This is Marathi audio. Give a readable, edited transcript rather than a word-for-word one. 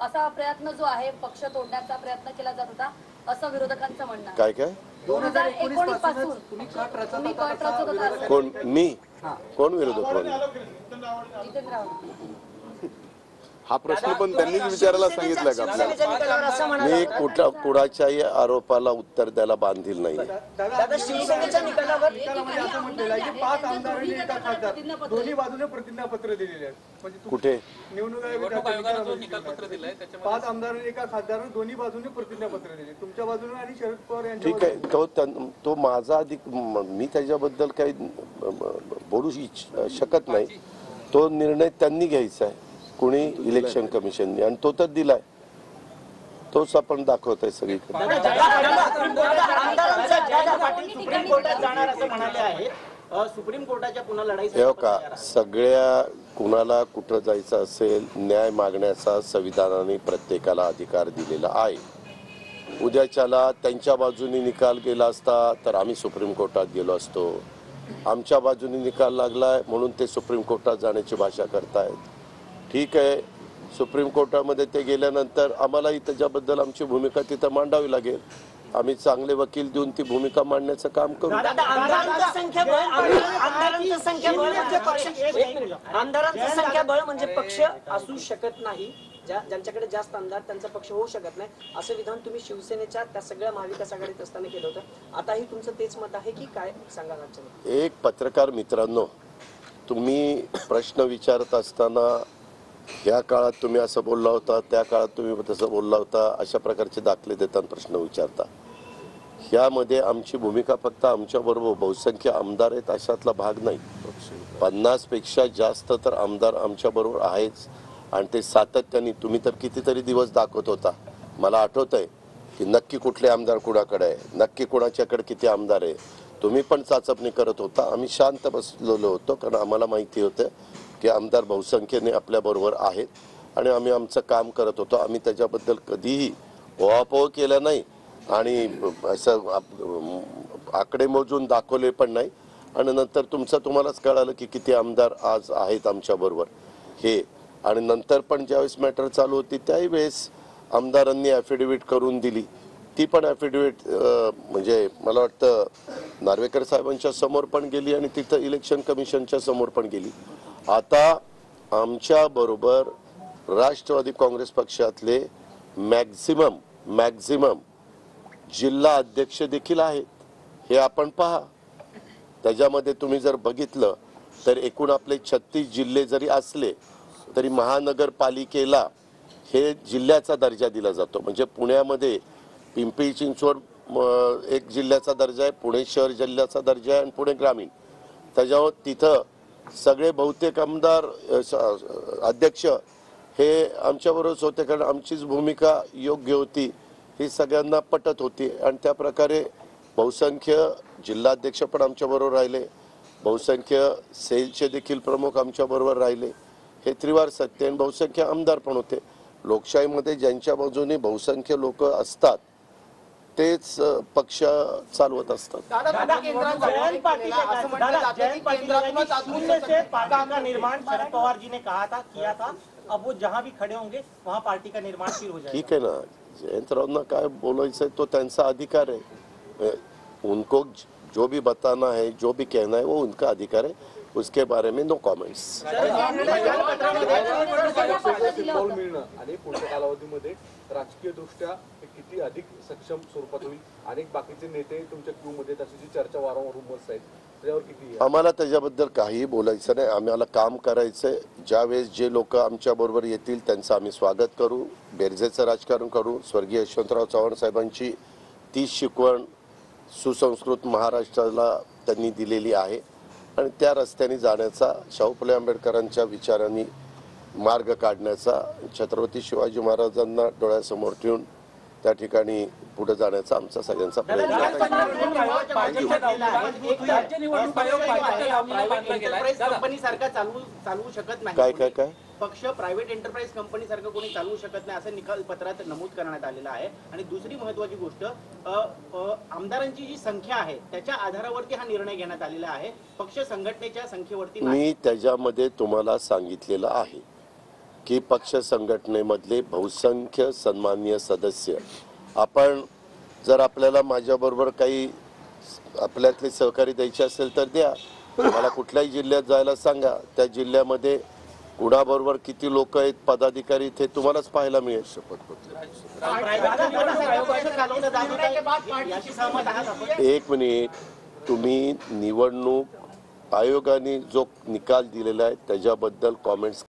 असा प्रयत्न जो आहे पक्ष तोडण्याचा प्रयत्न केला जात होता असं विरोधकांचं म्हणणं आहे। काय काय 2019 पासून तुम्ही कट रचत होता। कोण मी कोण विरोधक कोण जितेंद्र आव्हाड हा प्रश्न पण त्यांनीच विचारायला सांगितलं का आपल्याला? मी कुणाच्याही आरोपाला उत्तर द्यायला बांधील नाही। दादा शिवसेनेच्या निकालावर असं म्हटलेलं आहे की 5 आमदारांनी एका खासदार दोन्ही बाजूने प्रतिज्ञापत्र दिलेले आहेत। म्हणजे कुठे निवडणूक आयोगाने जो निकालपत्र दिलंय त्याच्यामध्ये 5 आमदारांनी एका खासदाराने दोन्ही बाजूने प्रतिज्ञापत्र दिले, तुमच्या बाजूने आणि शरद पवार यांच्या ठीक आहे। तो माझा अधिक मी त्याच्याबद्दल काही बोलू शकत नाही। तो निर्णय त्यांनी घ्यायचा आहे, कुणी इलेक्शन कमिशनने, आणि तो तर दिलाय, तोच आपण दाखवतोय सगळीकडे। सुप्रीम कोर्टात जाणार असं म्हणाले आहेत। सुप्रीम कोर्टाच्या पुन्हा लढाई का सगळ्या कुणाला कुठं जायचं असेल न्याय मागण्याचा संविधानाने प्रत्येकाला अधिकार दिलेला आहे। उद्याच्याला त्यांच्या बाजूने निकाल गेला असता तर आम्ही सुप्रीम कोर्टात गेलो असतो। आमच्या बाजूने निकाल लागलाय म्हणून ते सुप्रीम कोर्टात जाण्याची भाषा करतायत। ठीक आहे, सुप्रीम कोर्टामध्ये ते गेल्यानंतर आम्हालाही त्याच्याबद्दल आमची भूमिका तिथं मांडावी लागेल। आम्ही चांगले वकील देऊन ती भूमिका मांडण्याचं काम करू। आमदारांचं संख्याबळ म्हणजे पक्ष असू शकत नाही, ज्यांच्याकडे जास्त आमदार त्यांचा पक्ष होऊ शकत नाही असं विधान तुम्ही शिवसेनेच्या त्या सगळ्या महाविकास आघाडीत असताना केलं होतं। आताही तुमचं तेच मत आहे की काय सांगा? एक पत्रकार मित्रांनो, तुम्ही प्रश्न विचारत असताना या काळात तुम्ही असं बोलला होता, त्या काळात तुम्ही तसं बोलला होता, अशा प्रकारचे दाखले देताना प्रश्न विचारता। यामध्ये आमची भूमिका फक्त आमच्याबरोबर बहुसंख्य आमदार आहेत अशातला भाग नाही। 50 पेक्षा जास्त तर आमदार आमच्याबरोबर आहेच, आणि ते सातत्याने तुम्ही तर कितीतरी दिवस दाखवत होता। मला आठवतंय की नक्की कुठले आमदार कुणाकडे आहे, नक्की कुणाच्याकडे किती आमदार आहे, तुम्ही पण चाचपणी करत होता। आम्ही शांत बसलेलो होतो कारण आम्हाला माहिती होतं की आमदार बहुसंख्येने आपल्याबरोबर आहेत आणि आम्ही आमचं काम करत होतो। आम्ही त्याच्याबद्दल कधीही ओहापोह केला नाही आणि असं आकडे मोजून दाखवले पण नाही। आणि नंतर तुम्हालाच कळालं की किती आमदार आज आहेत आमच्याबरोबर हे। आणि नंतर पण ज्यावेळेस मॅटर चालू होती त्याही वेळेस आमदारांनी ॲफिडेव्हिट करून दिली। ती पण ॲफिडेव्हिट म्हणजे मला वाटतं नार्वेकर साहेबांच्या समोर पण गेली आणि तिथं इलेक्शन कमिशनच्या समोर पण गेली। आता आमच्या बरोबर राष्ट्रवादी काँग्रेस पक्षातले मॅक्झिमम जिल्हा अध्यक्ष देखील आहेत, हे आपण पहा। त्याच्यामध्ये तुम्ही जर बघितलं तर एकूण आपले 36 जिल्हे जरी असले तरी महानगरपालिकेला हे जिल्ह्याचा दर्जा दिला जातो। म्हणजे पुण्यामध्ये पिंपरी चिंचवड एक जिल्ह्याचा दर्जा आहे, पुणे शहर जिल्ह्याचा दर्जा आहे आणि पुणे ग्रामीण। त्याच्यावर तिथं सगळे बहुतेक आमदार अध्यक्ष हे आमच्याबरोबरच होते, कारण आमचीच भूमिका योग्य होती, ही सगळ्यांना पटत होती। आणि त्या प्रकारे बहुसंख्य जिल्हाध्यक्ष पण आमच्याबरोबर राहिले, बहुसंख्य सेलचे देखील प्रमुख आमच्याबरोबर राहिले। हे त्रिवार सत्य आणि बहुसंख्य आमदार पण होते। लोकशाहीमध्ये ज्यांच्या बाजूने बहुसंख्य लोक असतात तेच पक्ष चालवत असतात। निर्माण शरद पवार जी ने कहा था किया था, अब वो जहां भी खड़े होंगे वहां पार्टी का निर्माण फिर हो जाएगा। ठीक है ना, जयंतरावना काय बोलायचं तो त्यांचा अधिकार है। उनको जो भी बताना है, जो भी कहना है वो उनका अधिकार है, उसके बारे में नो कमेंट्स। आणि पुढच्या कालावधीमध्ये राजकीय दृष्ट्या किती अधिक सक्षम स्वरूपात होईल, अनेक बाकीचे नेते तुमच्या क्यू मध्ये तशी चर्चा वारंवार रूमर्स आहेत, त्याच्यावर किती? आम्हाला त्याच्याबद्दल काहीही बोलायचं नाही। आम्हाला काम करायचंय। ज्यावेळेस जे लोक आमच्या बरोबर येतील त्यांचं आम्ही स्वागत करू, बेरजेचं राजकारण करू। स्वर्गीय यशवंतराव चव्हाण साहेबांची ती शिकवण सुसंस्कृत महाराष्ट्राला त्यांनी दिलेली आहे आणि त्या रस्त्याने जाण्याचा, शाहू फुले आंबेडकरांच्या विचारांनी मार्ग काढण्याचा, छत्रपती शिवाजी महाराजांना डोळ्यासमोर ठेवून त्या ठिकाणी पुढे जाण्याचा आमचा सगळ्यांचा प्रयत्न आहे। काय काय काय पक्ष प्रायव्हेट एंटरप्राइज कंपनी सारखं कोणी चालवू शकत नाही असं निकाल पत्रात नमूद करण्यात आलेलं आहे। आणि दुसरी महत्त्वाची गोष्ट, आमदारांची जी संख्या आहे त्याच्या आधारावरती हा निर्णय घेण्यात आलेला आहे, पक्ष संघटनेच्या संख्येवरती मी त्याच्यामध्ये तुम्हाला सांगितलेलं आहे की पक्ष संघटनेमधले बहुसंख्य सन्माननीय सदस्य, आपण जर आपल्याला माझ्याबरोबर काही आपल्यातले सहकारी द्यायचे असेल तर द्या. मला कुठल्याही जिल्ह्यात जायला सांगा, त्या जिल्ह्यामध्ये कुणाबरोबर किती लोक आहेत पदाधिकारी ते तुम्हालाच पाहायला मिळेल. एक मिनिट, तुम्ही निवडणूक आयोगाने जो निकाल दिलेला आहे त्याच्याबद्दल कॉमेंट्स